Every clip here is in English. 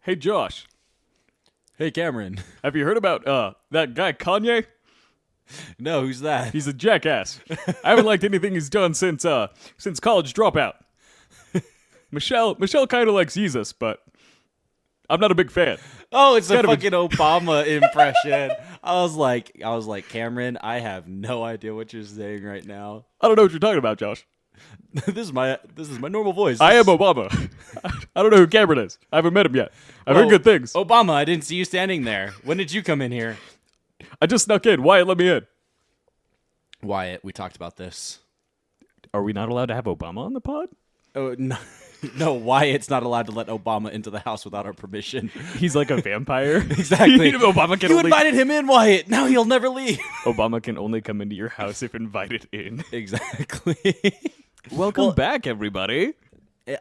Hey, Josh, Hey, Cameron. have you heard about that guy Kanye? No, who's that? He's a jackass. I haven't liked anything he's done since College Dropout. Michelle kind of likes Jesus, but I'm not a big fan. Oh, it's a kind of a- fucking Obama impression. I was like, Cameron, I have no idea what you're saying right now. I don't know what you're talking about, Josh. This is my normal voice. I am Obama. I don't know who Cameron is. I haven't met him yet. I've heard good things. Obama, I didn't see you standing there. When did you come in here? I just snuck in. Wyatt let me in. Wyatt, we talked about this. Are we not allowed to have Obama on the pod? Oh, no. No, Wyatt's not allowed to let Obama into the house without our permission. He's like a vampire. Exactly. Obama can You only invited him in, Wyatt. Now he'll never leave. Obama can only come into your house if invited in. Exactly. Welcome back, everybody.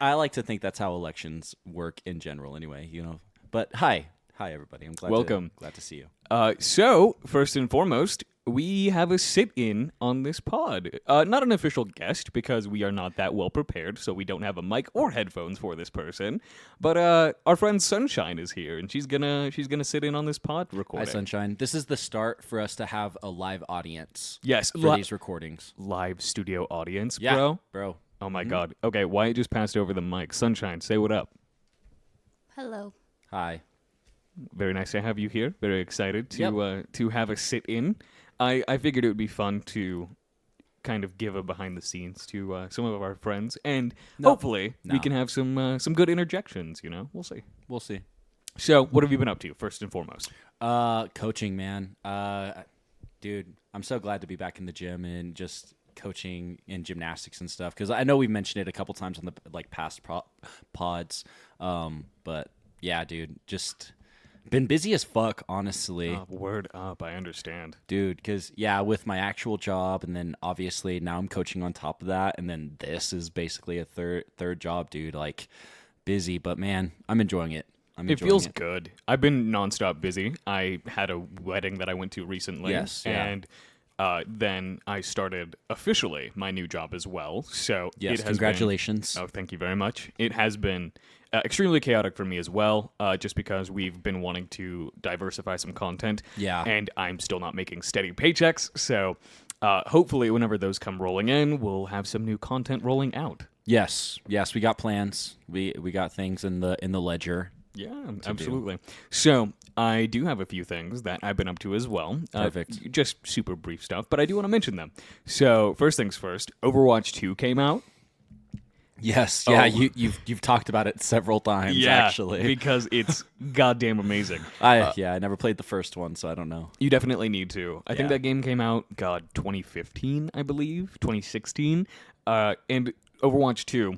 I like to think that's how elections work in general anyway, you know. But hi everybody. I'm glad Welcome. glad to see you. So, first and foremost, we have a sit-in on this pod. Not an official guest, because we are not that well prepared, so we don't have a mic or headphones for this person. But our friend Sunshine is here, and she's gonna sit in on this pod recording. Hi Sunshine. This is the start for us to have a live audience Yes, for these recordings. live studio audience, Yeah, bro. Oh my God. Okay, Wyatt just passed over the mic. Sunshine, say what up. Hello. Hi. Very nice to have you here. Very excited to have a sit-in. I figured it would be fun to kind of give a behind the scenes to some of our friends, and hopefully we can have some good interjections. You know, we'll see. We'll see. So, what have you been up to, first and foremost? Coaching, man. Dude, I'm so glad to be back in the gym and just coaching in gymnastics and stuff, because I know we've mentioned it a couple times on the past pods. But yeah, dude, just been busy as fuck, honestly. Word up, I understand. Dude, because, yeah, with my actual job, and then obviously now I'm coaching on top of that, and then this is basically a third job, dude. Like, busy, but man, I'm enjoying it. It feels good. I've been nonstop busy. I had a wedding that I went to recently. Yes, yeah. And then I started officially my new job as well. So Yes, it has congratulations. Oh, thank you very much. It has been extremely chaotic for me as well, just because we've been wanting to diversify some content. Yeah. And I'm still not making steady paychecks. So hopefully whenever those come rolling in, we'll have some new content rolling out. Yes, we got plans. We got things in the ledger. Yeah, absolutely. So I do have a few things that I've been up to as well. Perfect. Just super brief stuff, but I do want to mention them. So first things first, Overwatch 2 came out. Yes, yeah, you've talked about it several times, actually. Because it's goddamn amazing. I never played the first one, so I don't know. You definitely need to. I think Yeah. that game came out, 2015, I believe, 2016. And Overwatch 2,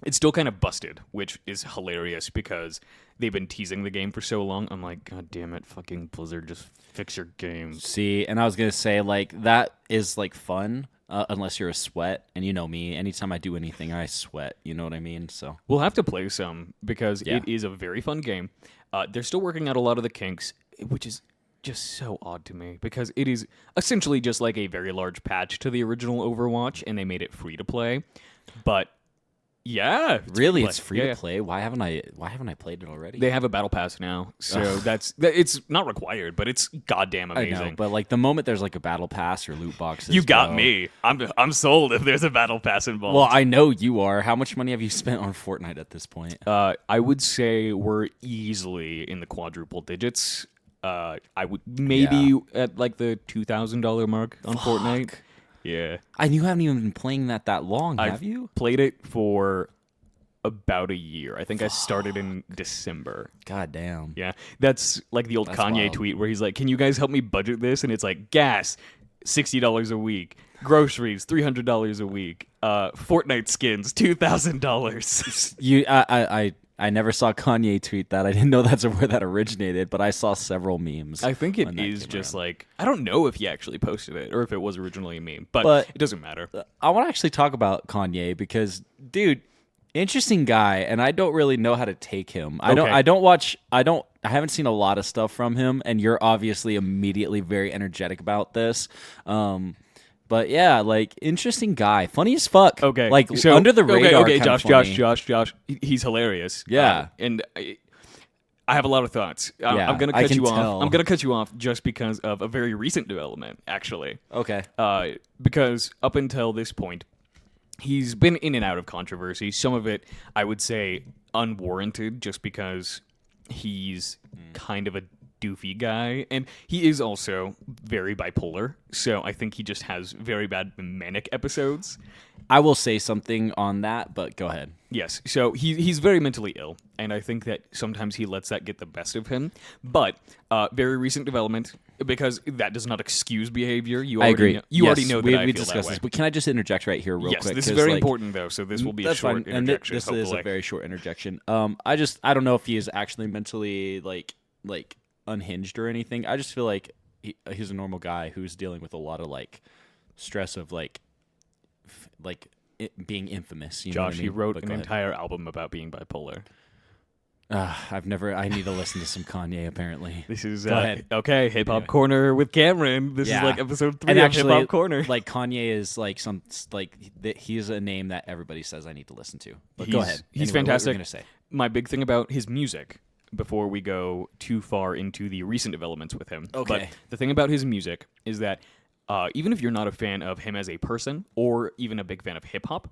it's still kind of busted, which is hilarious because they've been teasing the game for so long. I'm like, God damn it, fucking Blizzard, just fix your games. See, and I was going to say, like, that is, like, fun, unless you're a sweat. And you know me, anytime I do anything, I sweat. You know what I mean? So We'll have to play some because Yeah. it is a very fun game. They're still working out a lot of the kinks, which is just so odd to me because it is essentially just like a very large patch to the original Overwatch, and they made it free to play. But yeah, really, it's free to play. Why haven't I played it already? They have a battle pass now, so it's not required, but it's goddamn I amazing. know, but like the moment there's like a battle pass or loot boxes, You got bro. me. I'm sold if there's a battle pass involved. Well, I know you are. How much money have you spent on Fortnite at this point? I would say we're easily in the quadruple digits. I would maybe at like the $2,000 mark on Fortnite. Yeah. And you haven't even been playing that long, have you? Played it for about a year. I think I started in December. God damn. Yeah. That's like the old Kanye wild. tweet where he's like, can you guys help me budget this? And it's like gas, $60 a week. Groceries, $300 a week. Fortnite skins, $2,000. You, I never saw Kanye tweet that. I didn't know that's where that originated, but I saw several memes. I think when it that is came just around. like, I don't know if he actually posted it or if it was originally a meme, but it doesn't matter. I want to actually talk about Kanye because, dude, interesting guy, and I don't really know how to take him. I haven't seen a lot of stuff from him, and you're obviously immediately very energetic about this. But yeah, like, interesting guy, funny as fuck. Okay, like so under the radar. Okay, kinda Josh, funny. Josh, he's hilarious. Yeah. And I have a lot of thoughts. Yeah, I'm going to I cut can you tell. off. I'm going to cut you off just because of a very recent development, actually. Okay. Because up until this point, he's been in and out of controversy. Some of it, I would say, unwarranted, just because he's kind of a doofy guy, and he is also very bipolar. So I think he just has very bad manic episodes. I will say something on that, but go ahead. Yes, so he's very mentally ill, and I think that sometimes he lets that get the best of him. But very recent development, because that does not excuse behavior. I agree. You already know that we I feel discussed that way. this. But can I just interject right here real Yes, quick? this is very important, though, so this will be a that's short fine. And interjection, this hopefully. is a very short interjection. I don't know if he is actually mentally like unhinged or anything. I just feel like he's a normal guy who's dealing with a lot of like stress of being infamous. You know what I Josh, mean? he wrote But an go ahead. entire album about being bipolar. I need to listen to some Kanye. Apparently, This is Go ahead. okay. Hip Hop Anyway. Corner with Cameron. This Yeah. is like episode 3 and of actually, Hip Hop Corner. like Kanye is like he's a name that everybody says I need to listen to. But go ahead. He's Anyway, fantastic. What were you gonna say? My big thing about his music, before we go too far into the recent developments with him. Okay. But the thing about his music is that even if you're not a fan of him as a person or even a big fan of hip hop,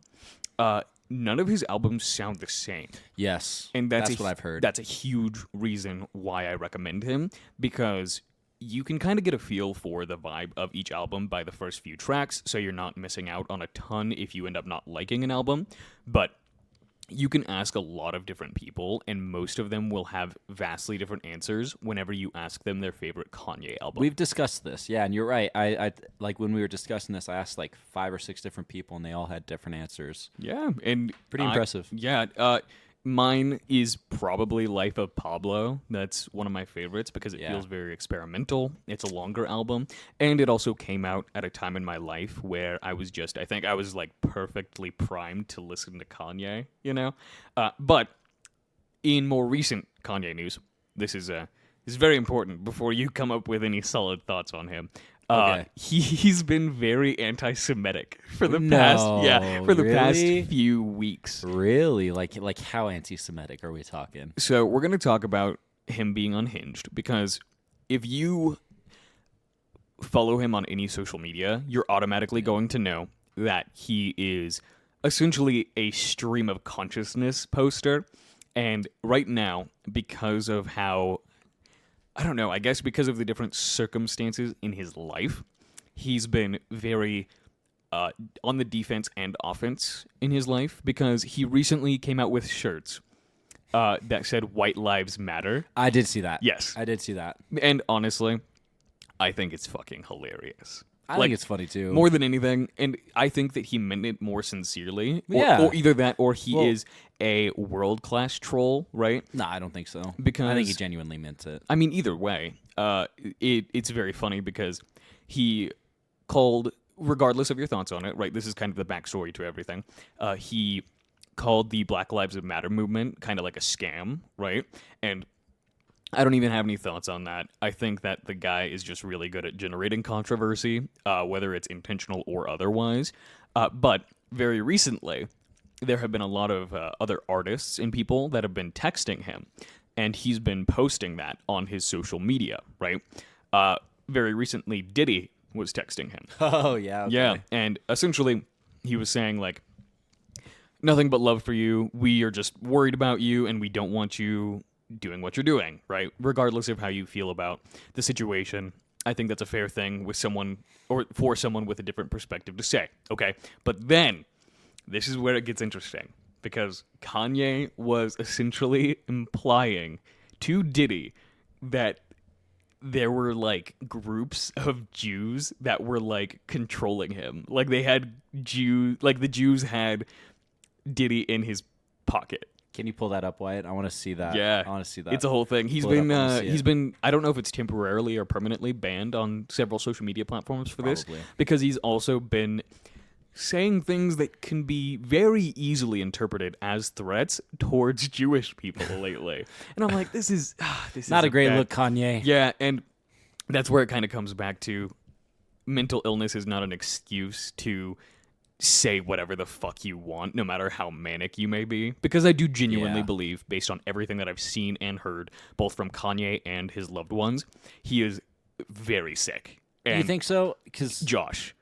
none of his albums sound the same. Yes, And that's what I've heard. That's a huge reason why I recommend him, because you can kind of get a feel for the vibe of each album by the first few tracks, so you're not missing out on a ton if you end up not liking an album. But you can ask a lot of different people, and most of them will have vastly different answers whenever you ask them their favorite Kanye album. We've discussed this, yeah, and you're right. I like when we were discussing this, I asked like 5 or 6 different people, and they all had different answers. Yeah, and Pretty impressive. Yeah, mine is probably Life of Pablo. That's one of my favorites because it Yeah. feels very experimental. It's a longer album, and it also came out at a time in my life where I think I was like perfectly primed to listen to Kanye, you know? But in more recent Kanye news, this is very important before you come up with any solid thoughts on him. Okay. He's been very anti-Semitic for the really? past few weeks. Really, like how anti-Semitic are we talking? So we're going to talk about him being unhinged, because if you follow him on any social media, you're automatically going to know that he is essentially a stream of consciousness poster. And right now, because of how, I don't know, I guess because of the different circumstances in his life, he's been very on the defense and offense in his life, because he recently came out with shirts that said "White Lives Matter." I did see that. Yes. I did see that. And honestly, I think it's fucking hilarious. I think it's funny too. More than anything, and I think that he meant it more sincerely. Yeah. Or either that, or he Well- is a world-class troll, right? No, I don't think so. Because- I think he genuinely meant it. I mean, either way, it's very funny because he called, regardless of your thoughts on it, right? This is kind of the backstory to everything. He called the Black Lives Matter movement kind of like a scam, right? And I don't even have any thoughts on that. I think that the guy is just really good at generating controversy, whether it's intentional or otherwise. But very recently, there have been a lot of other artists and people that have been texting him, and he's been posting that on his social media, right? Very recently, Diddy was texting him. Oh yeah. Okay. Yeah, and essentially, he was saying, like, nothing but love for you. We are just worried about you, and we don't want you doing what you're doing, right? Regardless of how you feel about the situation, I think that's a fair thing with someone, or for someone with a different perspective to say, okay? But then, this is where it gets interesting, because Kanye was essentially implying to Diddy that there were, like, groups of Jews that were, like, controlling him. Like, they had Jews, like, the Jews had Diddy in his pocket. Can you pull that up, Wyatt? I want to see that. Yeah, I want to see that. It's a whole thing. Pull it up, I wanna see He's it. been. I don't know if it's temporarily or permanently banned on several social media platforms for this, Probably. because he's also been saying things that can be very easily interpreted as threats towards Jewish people lately. And I'm like, this is Not a great bad- look, Kanye. Yeah, and that's where it kind of comes back to mental illness is not an excuse to say whatever the fuck you want, no matter how manic you may be. Because I do genuinely believe, based on everything that I've seen and heard, both from Kanye and his loved ones, he is very sick. And you think so? Because Josh,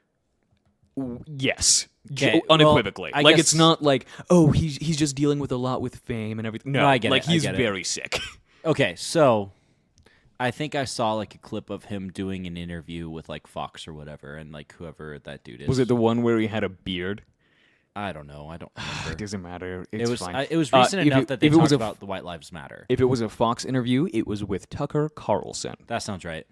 yes. Okay, unequivocally. well, like, it's not like, oh, he's just dealing with a lot with fame and everything. No, I get like, it. he's very sick. Okay, so I think I saw like a clip of him doing an interview with like Fox or whatever, and like whoever that dude is. Was it the one where he had a beard? I don't know. I don't remember. It doesn't matter. It's fine. It was recent enough that they talked about the White Lives Matter. If it was a Fox interview, it was with Tucker Carlson. That sounds right.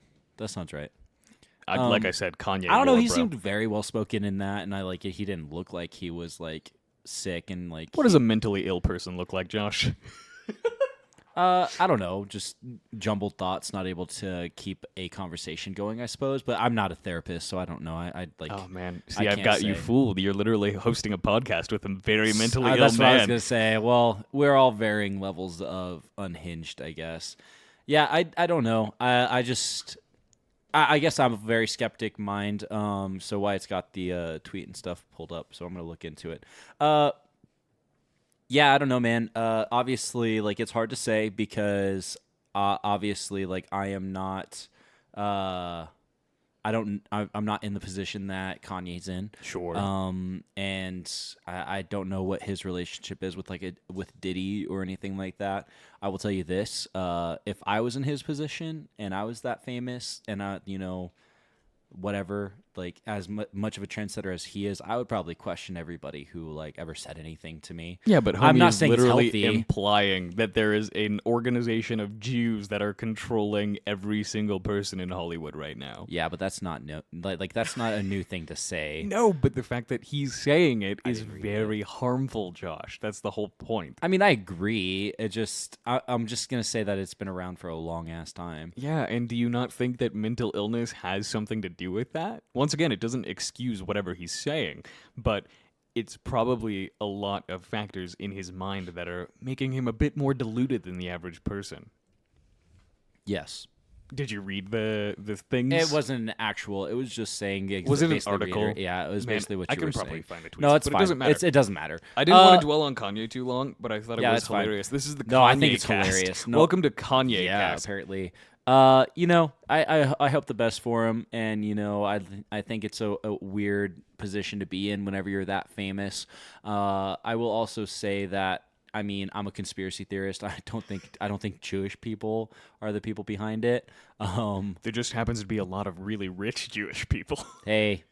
Like I said, Kanye. I don't know. He bro. seemed very well spoken in that, and I like it. He didn't look like he was like sick and like. What does a mentally ill person look like, Josh? I don't know. Just jumbled thoughts, not able to keep a conversation going, I suppose. But I'm not a therapist, so I don't know. I like. Oh man, see, I've got you fooled. You're literally hosting a podcast with a very mentally ill that's man. what I was gonna say. Well, we're all varying levels of unhinged, I guess. Yeah, I don't know. I guess I'm a very skeptic mind. So Wyatt's got the tweet and stuff pulled up, so I'm gonna look into it. Yeah, I don't know, man. Obviously, like, it's hard to say because obviously, like, I am not. I'm not in the position that Kanye's in. Sure. And I don't know what his relationship is with with Diddy or anything like that. I will tell you this: if I was in his position and I was that famous, and whatever, like as much of a trendsetter as he is, I would probably question everybody who like ever said anything to me. Yeah, but I'm not is saying literally it's healthy. implying that there is an organization of Jews that are controlling every single person in Hollywood right now. Yeah, but that's not like that's not a new thing to say. No, but the fact that he's saying it is very harmful, Josh. That's the whole point. I mean, I agree. It just I'm just gonna say that it's been around for a long ass time. Yeah, and do you not think that mental illness has something to do with that? Once again, it doesn't excuse whatever he's saying, but it's probably a lot of factors in his mind that are making him a bit more deluded than the average person. Yes. Did you read the things? It wasn't an actual. It was just saying. Was it an article? Yeah, it was basically what you were saying. I can probably find the tweets. No, it's but fine. It doesn't matter. It doesn't matter. I didn't want to dwell on Kanye too long, but I thought it was hilarious. Fine. This is the Kanye No, I think it's cast. hilarious. No. Welcome to Kanye cast. Apparently. I hope the best for him, and I think it's a weird position to be in whenever you're that famous. I will also say that I'm a conspiracy theorist. I don't think Jewish people are the people behind it. There just happens to be a lot of really rich Jewish people. Hey.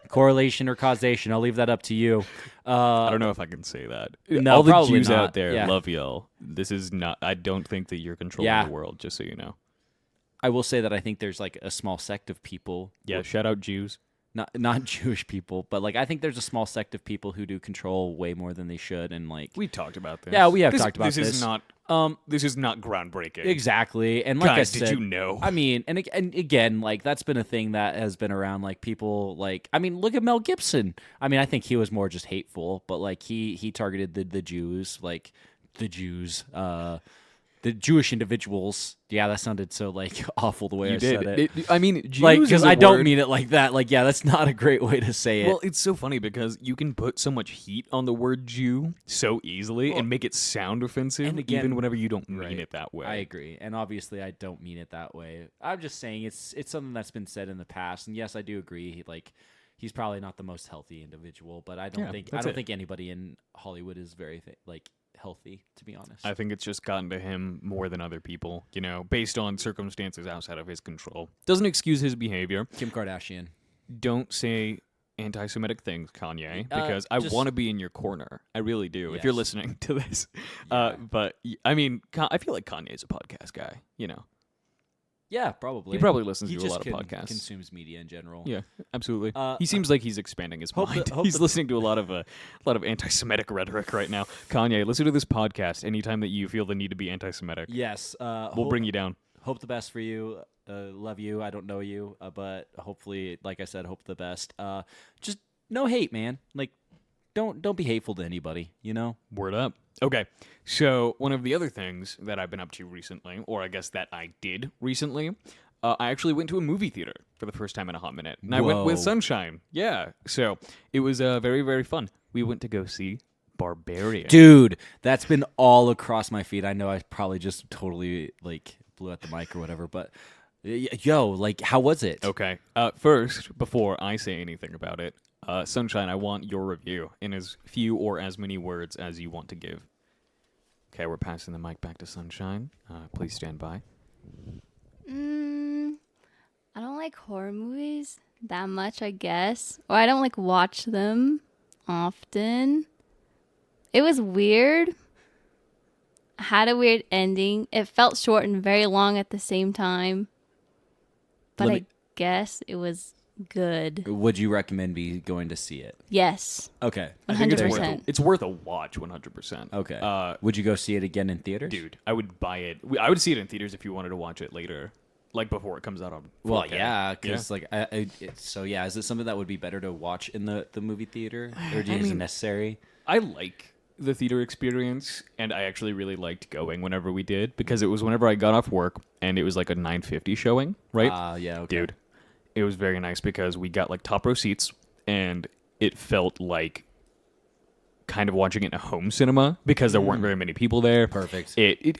Correlation or causation, I'll leave that up to you. I don't know if I can say that. No, all the probably Jews not. out there Yeah. love y'all. This is not. I don't think that you're controlling the world. Just so you know. I will say that I think there's like a small sect of people. Yeah, shout out Jews. Not Jewish people, but like I think there's a small sect of people who do control way more than they should, and like We talked about this. Yeah, we have talked about this. this. Is not. This is not groundbreaking. Exactly, and like Guys, I said, did you know? I mean, and again, like that's been a thing that has been around. Like people, like look at Mel Gibson. I think he was more just hateful, but like he targeted the Jews, like the Jews, the Jewish individuals. Yeah, that sounded so like awful the way I said it. Jews like because I don't word. mean it like that. Like, yeah, that's not a great way to say it. Well, it's so funny because you can put so much heat on the word Jew so easily and make it sound offensive, and again, even whenever you don't mean it that way. I agree, and obviously, I don't mean it that way. I'm just saying it's something that's been said in the past, and yes, I do agree. Like, he's probably not the most healthy individual, but I don't think anybody in Hollywood is very healthy, to be honest. I think it's just gotten to him more than other people, based on circumstances outside of his control. Doesn't excuse his behavior. Kim Kardashian. Don't say anti-Semitic things, Kanye, because I want to be in your corner. I really do, if you're listening to this. Yeah. But, I feel like Kanye's a podcast guy, Yeah, probably. He probably listens to a just lot of podcasts. Consumes media in general. Yeah, absolutely. He seems like he's expanding his mind. He's listening to a lot of anti-Semitic rhetoric right now. Kanye, listen to this podcast anytime that you feel the need to be anti-Semitic. Yes. We'll bring you down. Hope the best for you. Love you. I don't know you, but hopefully, like I said, hope the best. Just no hate, man. Like, don't be hateful to anybody. Word up. Okay, so one of the other things that I've been up to recently, or I guess that I did recently, I actually went to a movie theater for the first time in a hot minute. And I went with Whoa. Sunshine. Yeah. So it was very, very fun. We went to go see Barbarian. Dude, that's been all across my feed. I know I probably just totally like blew out the mic or whatever, but yo, like, how was it? Okay. First, before I say anything about it, Sunshine, I want your review in as few or as many words as you want to give. Okay, we're passing the mic back to Sunshine. Please stand by. I don't like horror movies that much, I guess. Or I don't like watch them often. It was weird. Had a weird ending. It felt short and very long at the same time. But I guess it was good. Would you recommend me going to see it? Yes. Okay. 100%. It's worth a watch, 100%. Okay. Would you go see it again in theaters? Dude, I would buy it. I would see it in theaters if you wanted to watch it later, like before it comes out on 4K. Well, yeah, because like, is it something that would be better to watch in the movie theater, or do you think it's necessary? I like the theater experience, and I actually really liked going whenever we did, because it was whenever I got off work, and it was like a 9:50 showing, right? Yeah, okay. Dude, it was very nice because we got like top row seats, and it felt like kind of watching it in a home cinema because there weren't very many people there. Perfect.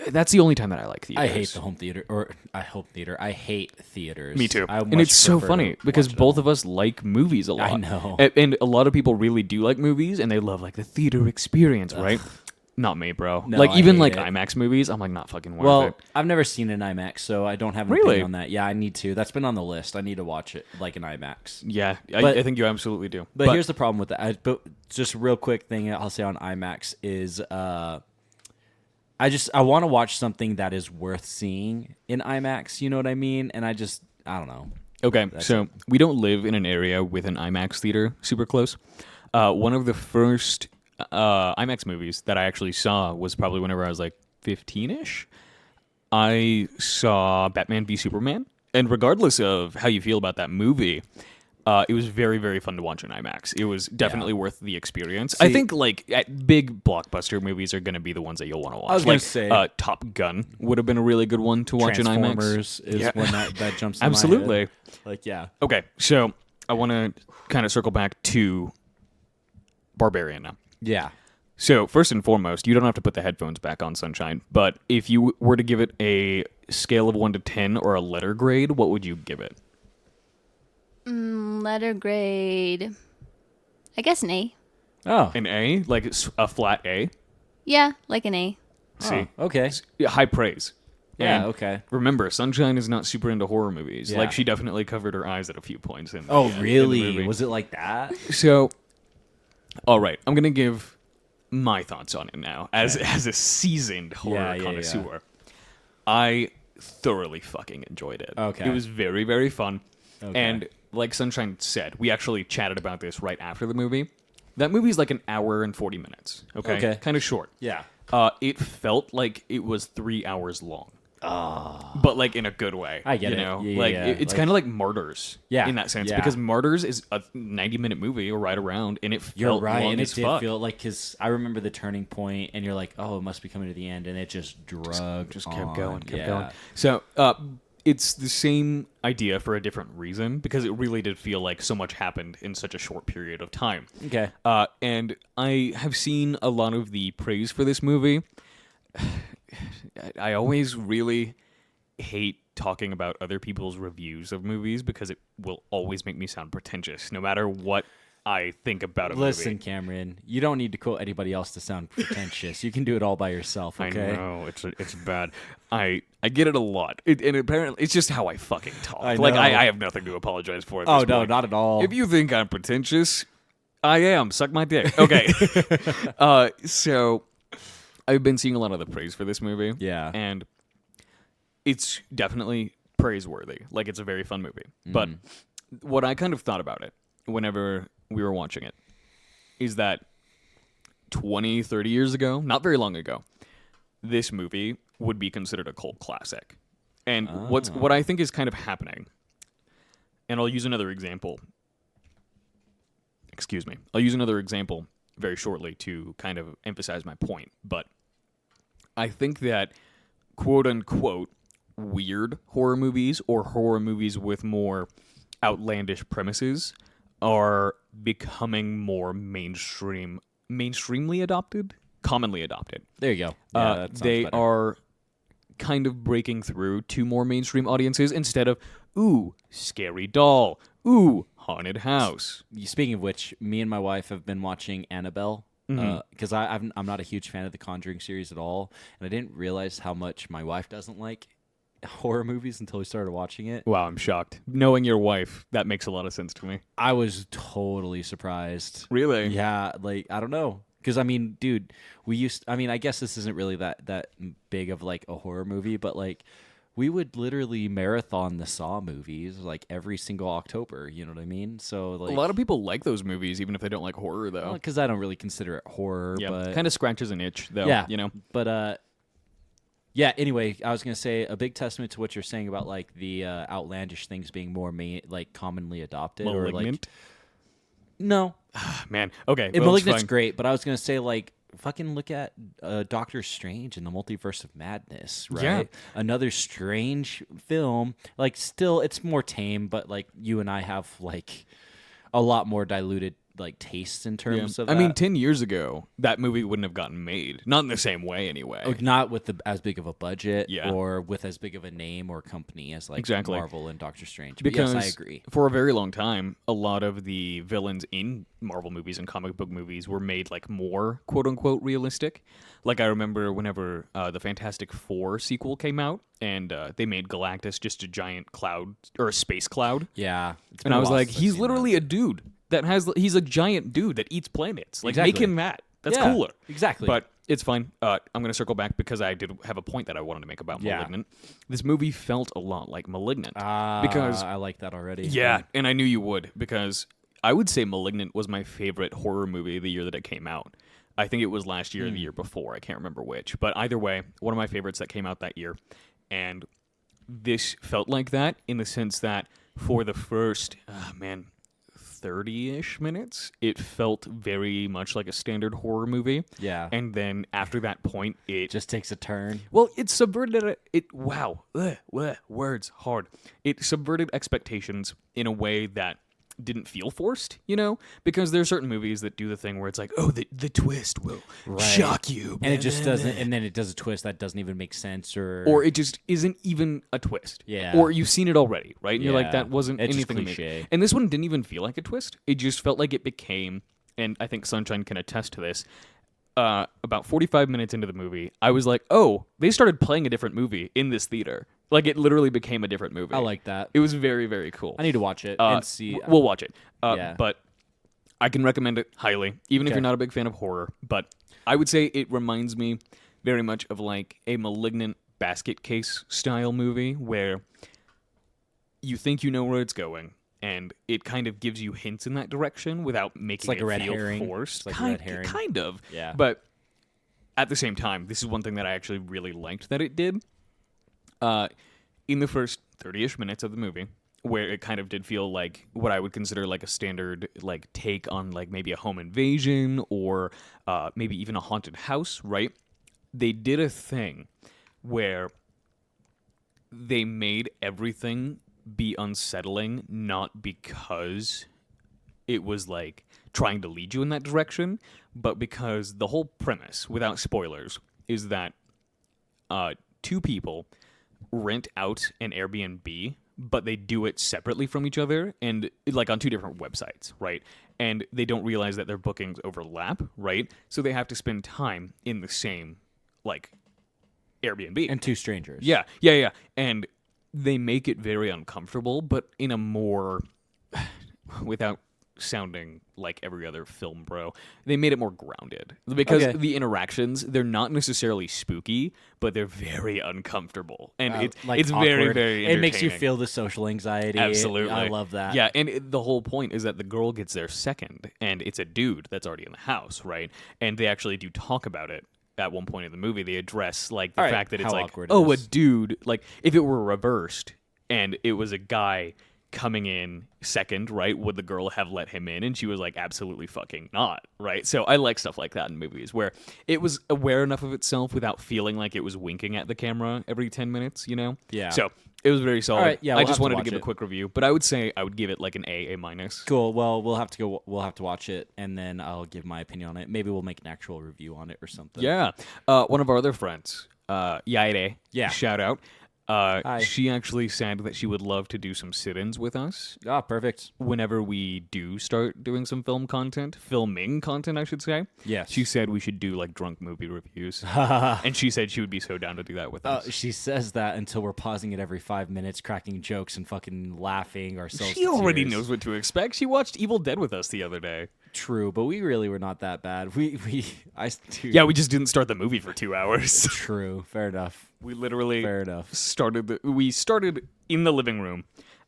That's the only time that I like theaters. I hate the home theater, I hate theaters. Me too. I And it's so prefer funny to because watch it both at of us like movies a lot. I know. And a lot of people really do like movies, and they love like the theater experience, right? Not me, bro. No, like I even hate like it. IMAX movies, I'm like not fucking worth Well, it. I've never seen an IMAX, so I don't have an Really? opinion on that. Yeah, I need to. That's been on the list. I need to watch it like an IMAX. Yeah, But- I think you absolutely do. But here's the problem with that. But just a real quick thing I'll say on IMAX is I want to watch something that is worth seeing in IMAX. You know what I mean? And I don't know. Okay, so we don't live in an area with an IMAX theater super close. One of the first IMAX movies that I actually saw was probably whenever I was like 15-ish. I saw Batman v Superman, and regardless of how you feel about that movie, it was very, very fun to watch in IMAX. It was definitely worth the experience. I think like big blockbuster movies are going to be the ones that you'll want to watch. I was like, gonna say Top Gun would have been a really good one to watch in IMAX. Transformers is one that jumps in Absolutely. my head. Like, yeah. Okay, so I want to kind of circle back to Barbarian now. Yeah. So first and foremost, you don't have to put the headphones back on, Sunshine. But if you were to give it a scale of 1 to 10 or a letter grade, what would you give it? Letter grade. I guess an A. Oh. An A, like a flat A. Yeah, like an A. See, Okay. high praise. Yeah, And okay. Remember, Sunshine is not super into horror movies. Yeah. Like she definitely covered her eyes at a few points in. Oh, in the really? movie. Was it like that? So, all right, I'm gonna give my thoughts on it now as a seasoned horror Yeah. connoisseur. I thoroughly fucking enjoyed it. Okay. It was very, very fun. Okay. And like Sunshine said, we actually chatted about this right after the movie. That movie's like an hour and 40 minutes. Okay. Okay. Kind of short. Yeah. It felt like it was 3 hours long. But like in a good way. I get you it. know? Yeah, like yeah. it's Like- kind of like Martyrs. Yeah, In that sense, yeah. because Martyrs is a 90-minute movie or right around, and it felt You're right, long and it as did fuck. feel like because I remember the turning point, and you're like, "Oh, it must be coming to the end," and it just drugged, just kept on. going, kept Yeah. going. So it's the same idea for a different reason, because it really did feel like so much happened in such a short period of time. Okay. And I have seen a lot of the praise for this movie. I always really hate talking about other people's reviews of movies because it will always make me sound pretentious, no matter what I think about a Listen, movie. Cameron, you don't need to quote anybody else to sound pretentious. You can do it all by yourself. Okay. I know it's bad. I get it a lot, and apparently it's just how I fucking talk. I Like know. I have nothing to apologize for. At Oh this no, point. not at all. If you think I'm pretentious, I am. Suck my dick. Okay. So I've been seeing a lot of the praise for this movie. Yeah. And it's definitely praiseworthy. Like, it's a very fun movie. But what I kind of thought about it whenever we were watching it is that 20, 30 years ago, not very long ago, this movie would be considered a cult classic. And what I think is kind of happening, and I'll use another example. Excuse me. I'll use another example very shortly to kind of emphasize my point. But I think that, quote unquote, weird horror movies or horror movies with more outlandish premises are becoming more mainstreamly adopted, commonly adopted. There you go. Yeah, that sounds They better. are kind of breaking through to more mainstream audiences instead of, ooh, scary doll, ooh, haunted house. Speaking of which, me and my wife have been watching Annabelle because I'm not a huge fan of the Conjuring series at all, and I didn't realize how much my wife doesn't like horror movies until we started watching it. Wow, I'm shocked. Knowing your wife, that makes a lot of sense to me. I was totally surprised. Really? Yeah, like I don't know. Because, I mean, dude, I guess this isn't really that big of, like, a horror movie, but, like, we would literally marathon the Saw movies, like, every single October, you know what I mean? So, like... A lot of people like those movies, even if they don't like horror, though. Because I don't really consider it horror, Yeah, but... kind of scratches an itch, though, Yeah, you know? But, yeah, anyway, I was going to say, a big testament to what you're saying about, like, the outlandish things being more, commonly adopted. Malignant? Or, like... No. Man, okay. And well, Malignant's fine. great, but I was going to say, like, fucking look at Doctor Strange and the Multiverse of Madness, right? Yeah. Another strange film. Like, still, it's more tame, but, like, you and I have, like, a lot more diluted, like, tastes in terms of I mean, that. 10 years ago, that movie wouldn't have gotten made. Not in the same way, anyway. Not with as big of a budget Yeah. or with as big of a name or company as, like, Exactly. Marvel and Doctor Strange. But Because yes, I agree. for a very long time, a lot of the villains in Marvel movies and comic book movies were made like more quote unquote realistic. Like I remember whenever the Fantastic Four sequel came out and they made Galactus just a giant cloud or a space cloud. Yeah. It's been And a I was while like, since I've he's seen literally a dude he's a giant dude that eats planets. Like make Exactly. him that. That's Yeah, cooler. exactly. But it's fine. I'm going to circle back because I did have a point that I wanted to make about Yeah. Malignant. This movie felt a lot like Malignant. Because I like that already. Yeah, and I knew you would because I would say Malignant was my favorite horror movie the year that it came out. I think it was last year or the year before. I can't remember which. But either way, one of my favorites that came out that year. And this felt like that in the sense that for the first, 30-ish minutes, it felt very much like a standard horror movie. Yeah. And then after that point, it Just takes a turn. well, it subverted it. Wow, words hard. It subverted expectations in a way that didn't feel forced, you know, because there are certain movies that do the thing where it's like, oh, the twist will shock you, And it just doesn't, and then it does a twist that doesn't even make sense, or it just isn't even a twist. Yeah. Or you've seen it already, right? And you're like, Yeah. that wasn't It's just anything cliche. amazing. And this one didn't even feel like a twist. It just felt like it became, and I think Sunshine can attest to this. About 45 minutes into the movie, I was like, oh, they started playing a different movie in this theater. Like, it literally became a different movie. I like that. It was very, very cool. I need to watch it and see. We'll watch it. Yeah. But I can recommend it highly, even if Okay. you're not a big fan of horror. But I would say it reminds me very much of like a Malignant basket case style movie where you think you know where it's going, and it kind of gives you hints in that direction without making like it a red feel herring. forced. It's like a red herring. Kind of. Yeah. But at the same time, this is one thing that I actually really liked that it did. In the first 30-ish minutes of the movie, where it kind of did feel like what I would consider like a standard like take on like maybe a home invasion or maybe even a haunted house, right? They did a thing where they made everything be unsettling, not because it was like trying to lead you in that direction, but because the whole premise, without spoilers, is that two people rent out an Airbnb, but they do it separately from each other and like on two different websites, right? And they don't realize that their bookings overlap, right? So they have to spend time in the same like Airbnb. And two strangers. Yeah. And they make it very uncomfortable, but in a more, without sounding like every other film bro, they made it more grounded. Because Okay. the interactions, they're not necessarily spooky, but they're very uncomfortable. And it's very, awkward. very It makes you entertaining. feel the social anxiety. Absolutely. I love that. Yeah, and the whole point is that the girl gets there second, and it's a dude that's already in the house, right? And they actually do talk about it at one point in the movie. They address like the All right, fact that it's how like, awkward it oh, a is. dude. Like if it were reversed and it was a guy coming in second, right? Would the girl have let him in? And she was like, absolutely fucking not, right? So I like stuff like that in movies where it was aware enough of itself without feeling like it was winking at the camera every 10 minutes, you know? Yeah. So it was very solid. All right, yeah, I we'll just have to wanted to watch give a it. quick review, but I would say I would give it like an A minus. Cool. Well, we'll have to watch it, and then I'll give my opinion on it. Maybe we'll make an actual review on it or something. Yeah. One of our other friends, Wyatt, Yeah. shout out. Hi. She actually said that she would love to do some sit-ins with us Ah, perfect. whenever we do start doing some filming content, I should say. Yes. She said we should do like drunk movie reviews. And she said she would be so down to do that with us. She says that until we're pausing it every 5 minutes, cracking jokes and fucking laughing ourselves. She to already tears. knows what to expect. She watched Evil Dead with us the other day. True, but we really were not that bad. Dude. Yeah, we just didn't start the movie for 2 hours. True. Fair enough. We literally Fair enough. started in the living room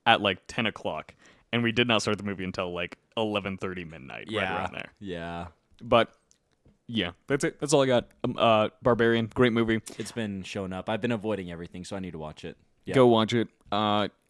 at like 10 o'clock, and we did not start the movie until like 11:30 midnight, right around there. Yeah. But yeah, that's it. That's all I got. Barbarian, great movie. It's been showing up. I've been avoiding everything, so I need to watch it. Yeah. Go watch it.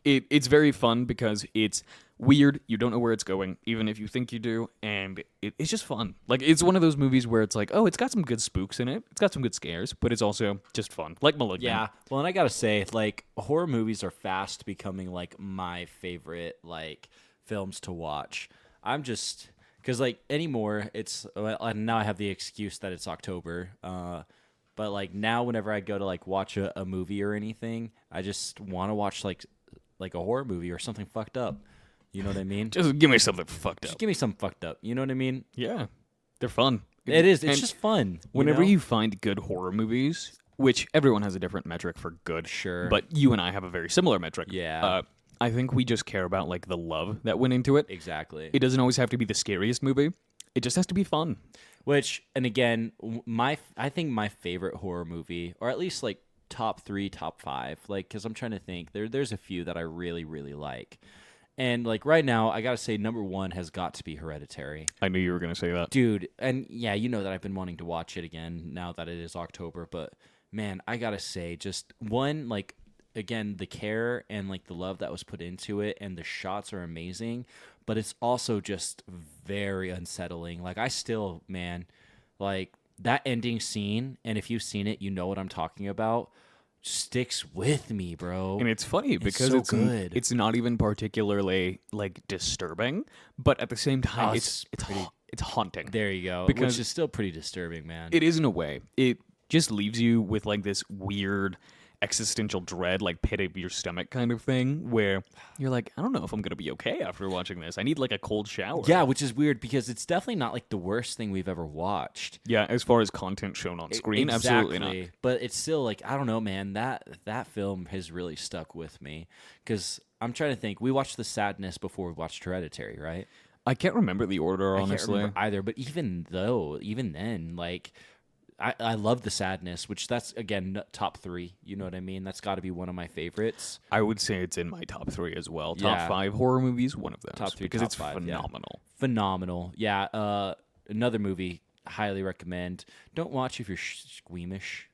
It's very fun because it's weird. You don't know where it's going, even if you think you do, and it's just fun. Like, it's one of those movies where it's like, oh, it's got some good spooks in it. It's got some good scares, but it's also just fun. Like Malignant. Yeah. Well, and I gotta say, like, horror movies are fast becoming like my favorite like films to watch. I'm just because like anymore, it's now I have the excuse that it's October. But like now, whenever I go to like watch a movie or anything, I just want to watch like a horror movie or something fucked up. You know what I mean? Just give me something fucked Just up. give me something fucked up. You know what I mean? Yeah. They're fun. It is. It's And just fun. Whenever know? you find good horror movies, which everyone has a different metric for good. Sure. But you and I have a very similar metric. Yeah. I think we just care about like the love that went into it. Exactly. It doesn't always have to be the scariest movie. It just has to be fun. Which, and again, I think my favorite horror movie, or at least like top 3, top 5, like, because I'm trying to think, there's a few that I really, really like. And like right now, I gotta say, number 1 has got to be Hereditary. I knew you were going to say that. Dude, and yeah, you know that I've been wanting to watch it again now that it is October, but man, I gotta say, just one, like, again, the care and like the love that was put into it, and the shots are amazing, but it's also just very unsettling. Like, I still, man, like that ending scene, and if you've seen it, you know what I'm talking about, sticks with me, bro. And it's funny because so good. it's not even particularly like disturbing, but at the same time, Oh, it's haunting. There you go. Because which is still pretty disturbing, man. It is in a way. It just leaves you with like this weird existential dread, like pit of your stomach kind of thing, where you're like, I don't know if I'm gonna be okay after watching this. I need like a cold shower. Yeah, which is weird because it's definitely not like the worst thing we've ever watched. Yeah, as far as content shown on screen, absolutely not. But it's still like, I don't know, man. That film has really stuck with me because I'm trying to think. We watched The Sadness before we watched Hereditary, right? I can't remember the order, honestly. I can't remember either. But even then, like, I love The Sadness, which that's, again, top 3. You know what I mean? That's got to be one of my favorites. I would say it's in my top 3 as well. Yeah. Top 5 horror movies, one of those. Top 3, because top it's 5, phenomenal. Yeah. Phenomenal. Yeah. Another movie, highly recommend. Don't watch if you're squeamish.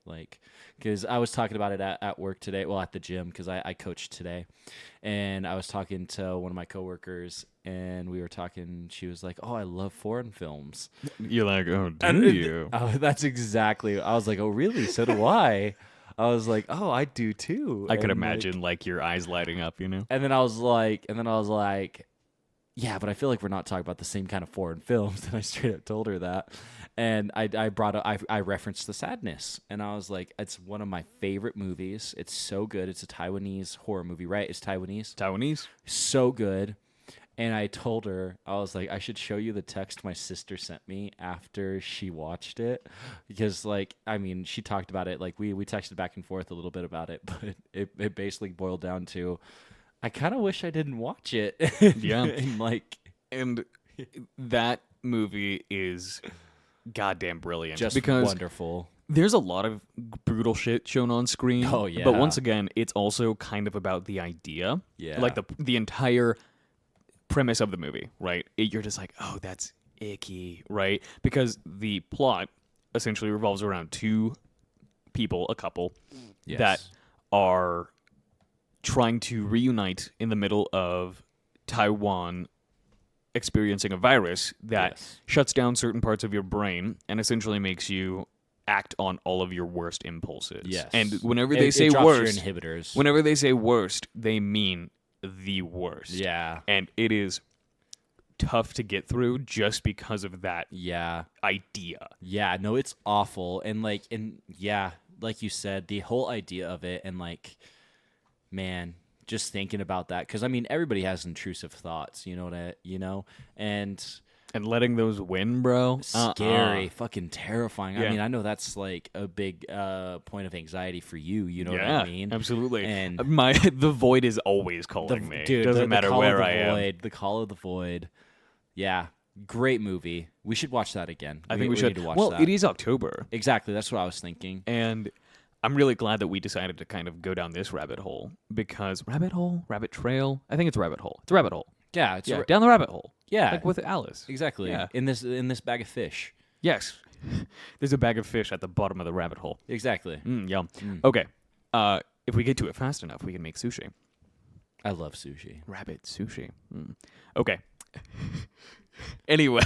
Like, because I was talking about it at work today. Well, at the gym, because I coached today. And I was talking to one of my coworkers, and we were talking. She was like, "Oh, I love foreign films." You're like, oh, do you? That's exactly. I was like, "Oh, really? So do I." I was like, "Oh, I do too." I could And, imagine like your eyes lighting up, you know? And then I was like, yeah, but I feel like we're not talking about the same kind of foreign films. And I straight up told her that. And I referenced The Sadness. And I was like, it's one of my favorite movies. It's so good. It's a Taiwanese horror movie, right? It's Taiwanese. Taiwanese? So good. And I told her, I was like, I should show you the text my sister sent me after she watched it. Because, like, I mean, she talked about it. Like, we texted back and forth a little bit about it. But it basically boiled down to, I kind of wish I didn't watch it. Yeah. and that movie is goddamn brilliant. just because wonderful. there's a lot of brutal shit shown on screen. Oh, yeah. But once again, it's also kind of about the idea. Yeah. Like the entire premise of the movie, right? You're just like, oh, that's icky, right? Because the plot essentially revolves around 2 people, a couple, Yes. that are trying to reunite in the middle of Taiwan experiencing a virus that shuts down certain parts of your brain and essentially makes you act on all of your worst impulses. Yes. And whenever they say worst, whenever they say worst, they mean the worst. Yeah. And it is tough to get through just because of that idea. Yeah, no, it's awful. And like you said, the whole idea of it, and like, man, just thinking about that, because I mean, everybody has intrusive thoughts, and letting those win, bro, scary, fucking terrifying. Yeah. I mean, I know that's like a big point of anxiety for you. You know what I mean? Absolutely. And the void is always calling me. Dude, doesn't matter where I am. The Call of the Void. Yeah, great movie. We should watch that again. I think we should. Need to watch well, that. It is October. Exactly. That's what I was thinking. And I'm really glad that we decided to kind of go down this rabbit hole, because rabbit trail. I think it's rabbit hole. It's a rabbit hole. Yeah, down the rabbit hole. Yeah, like with Alice. Exactly. Yeah. In this bag of fish. Yes. There's a bag of fish at the bottom of the rabbit hole. Exactly. Yum. Okay. If we get to it fast enough, we can make sushi. I love sushi. Rabbit sushi. Okay. Anyway,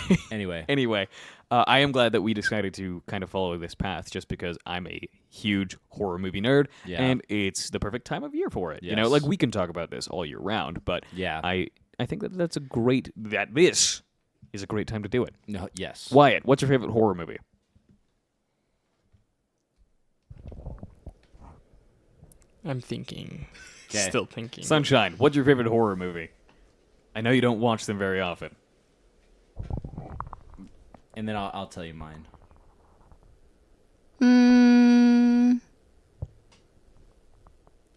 I am glad that we decided to kind of follow this path, just because I'm a huge horror movie nerd, and it's the perfect time of year for it. Yes. You know, like, we can talk about this all year round, but I think that this is a great time to do it. No, yes. Wyatt, what's your favorite horror movie? I'm thinking. Okay. Still thinking. Sunshine, what's your favorite horror movie? I know you don't watch them very often. And then I'll tell you mine.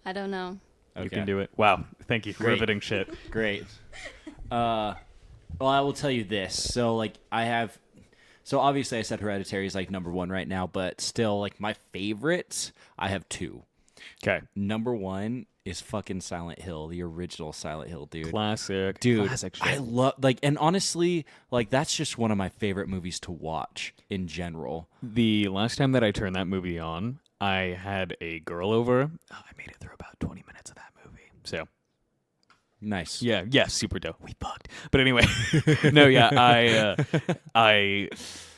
I don't know. Okay. You can do it. Wow. Thank you. Great. Riveting shit. Great. Well, I will tell you this. So, like, so obviously I said Hereditary is, like, number one right now, but still, like, my favorites, I have two. Okay. Number one is fucking Silent Hill, the original Silent Hill, dude. Classic. Dude, Classic shit. I love, like, and honestly, like, that's just one of my favorite movies to watch in general. The last time that I turned that movie on, I had a girl over. I made it through about 20 minutes of that movie. So, nice. yeah, super dope. We fucked. But anyway, no, yeah, I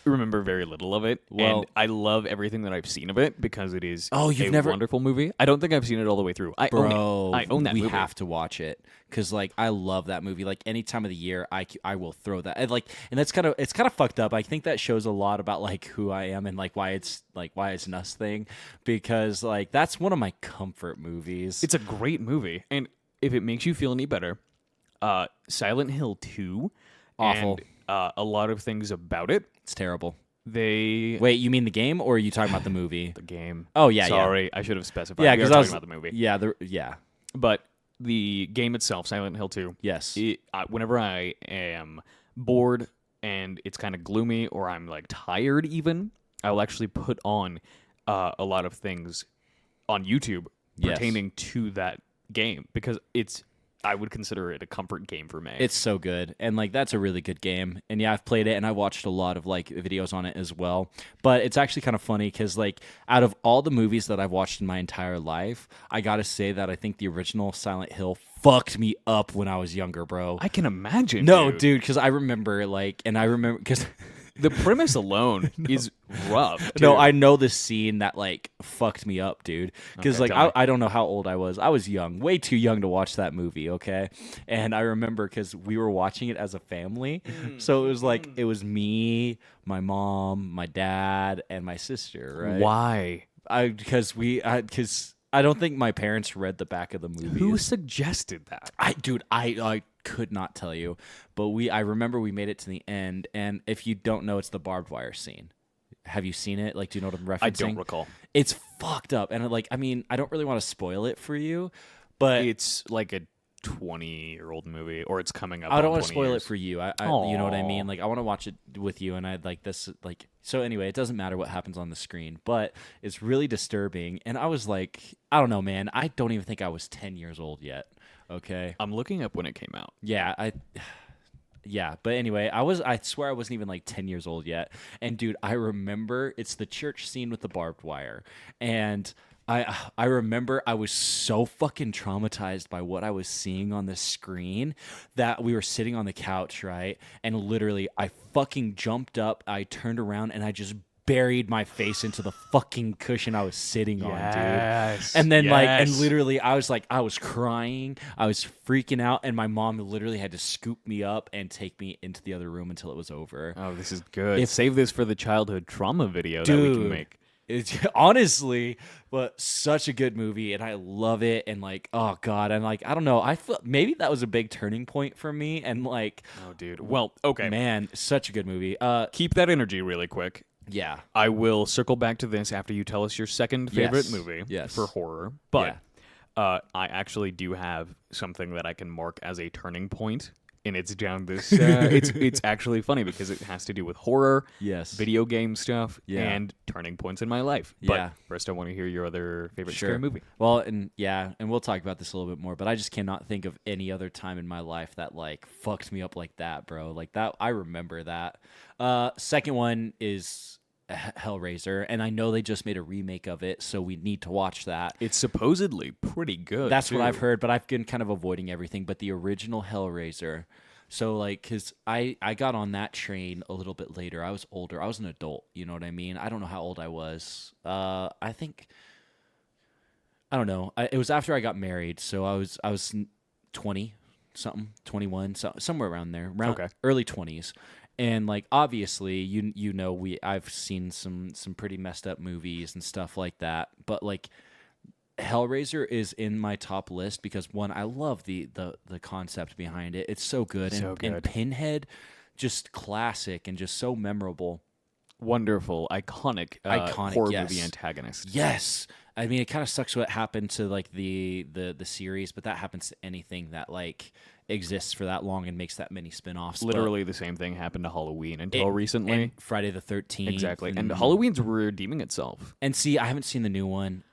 remember very little of it. Well, and I love everything that I've seen of it, because it is you've a never... wonderful movie. I don't think I've seen it all the way through. I own that movie. We have to watch it, because, like, I love that movie. Like, any time of the year, I will throw that. And, like, and it's kind of fucked up. I think that shows a lot about, like, who I am and, like, why it's an us thing, because, like, that's one of my comfort movies. It's a great movie, and if it makes you feel any better, Silent Hill 2, awful. And, a lot of things about it. It's terrible. Wait, you mean the game, or are you talking about the movie? The game. Oh yeah, sorry, I should have specified. Yeah, because I was talking about the movie. Yeah. But the game itself, Silent Hill 2. Yes. Whenever I am bored and it's kind of gloomy, or I'm, like, tired even, I will actually put on a lot of things on YouTube pertaining to that game, because I would consider it a comfort game for me. It's so good. And, like, that's a really good game. And, yeah, I've played it, and I watched a lot of, like, videos on it as well. But it's actually kind of funny, because, like, out of all the movies that I've watched in my entire life, I gotta say that I think the original Silent Hill fucked me up when I was younger, bro. I can imagine. No, dude, because I remember, like, because... The premise alone is rough. Dude. No, I know the scene that, like, fucked me up, dude. Because, Okay, like, I don't know how old I was. I was young, way too young to watch that movie, okay? And I remember because we were watching it as a family. So it was like, it was me, my mom, my dad, and my sister, right? Why? Because I don't think my parents read the back of the movie. Who suggested that? I could not tell you, but I remember we made it to the end, and if you don't know, it's the barbed wire scene. Have you seen it? Like, do you know what I'm referencing? I don't recall. It's fucked up, and, like, I mean, I don't really want to spoil it for you, but it's like a 20-year-old movie, or it's coming up. I don't want to spoil it for you. I you know what I mean? Like, I want to watch it with you, and I'd like this, like, so anyway, it doesn't matter what happens on the screen, but it's really disturbing, and I was like, I don't know, man. I don't even think I was 10 years old yet. Okay. I'm looking up when it came out. Yeah, yeah, but anyway, I swear I wasn't even like 10 years old yet. And dude, I remember it's the church scene with the barbed wire. And I remember I was so fucking traumatized by what I was seeing on the screen that we were sitting on the couch, right? And literally I fucking jumped up, I turned around and I just buried my face into the fucking cushion I was sitting on, dude. And then and literally I was crying, I was freaking out, and my mom literally had to scoop me up and take me into the other room until it was over. Oh, this is good. Save this for the childhood trauma video that we can make. It's honestly, but such a good movie, and I love it. And like, oh god, and like, I don't know, I feel maybe that was a big turning point for me. And like, oh dude, well, okay, man, such a good movie. Keep that energy really quick. Yeah, I will circle back to this after you tell us your second favorite movie for horror. But I actually do have something that I can mark as a turning point. And it's down this. It's actually funny because it has to do with horror, video game stuff, and turning points in my life. But first, I want to hear your other favorite scary movie. Well, and we'll talk about this a little bit more. But I just cannot think of any other time in my life that like fucked me up like that, bro. Like that, I remember that. Second one is Hellraiser, and I know they just made a remake of it, so we need to watch that. It's supposedly pretty good. That's what I've heard, but I've been kind of avoiding everything. But the original Hellraiser, so like, because I got on that train a little bit later. I was older. I was an adult. You know what I mean? I don't know how old I was. I think, I don't know. It was after I got married, so I was 20 something, 21, somewhere around there, early 20s. And like, obviously, you know, I've seen some pretty messed up movies and stuff like that. But like, Hellraiser is in my top list because one, I love the concept behind it. It's so good. And Pinhead, just classic and just so memorable. Wonderful, iconic horror movie antagonist. Yes. I mean, it kind of sucks what happened to like the series, but that happens to anything that like exists for that long and makes that many spin-offs. Literally the same thing happened to Halloween until recently. And Friday the 13th. Exactly. And Halloween's redeeming itself. And see, I haven't seen the new one.